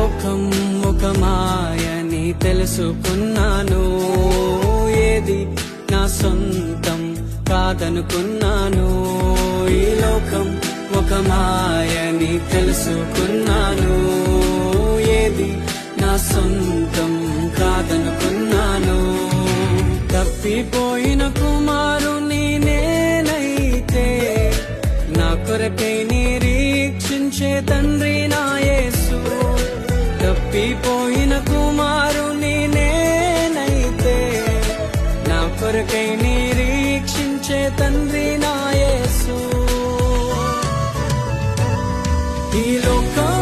లోకం ఒక మాయని తెలుసుకున్నాను, ఏది నా సొంతం కాదనుకున్నాను. ఈ లోకం ఒక మాయని తెలుసుకున్నాను, ఏది నా సొంతం కాదనుకున్నాను. తప్పిపోయిన కుమారుని నేనైతే, నా కొరకై నిరీక్షించే తండ్రి నా యేసు. తప్పిపోయిన కుమారుని నేనైతే, నా కొరకై నిరీక్షించే తండ్రి నా యేసు. ఈ లోకం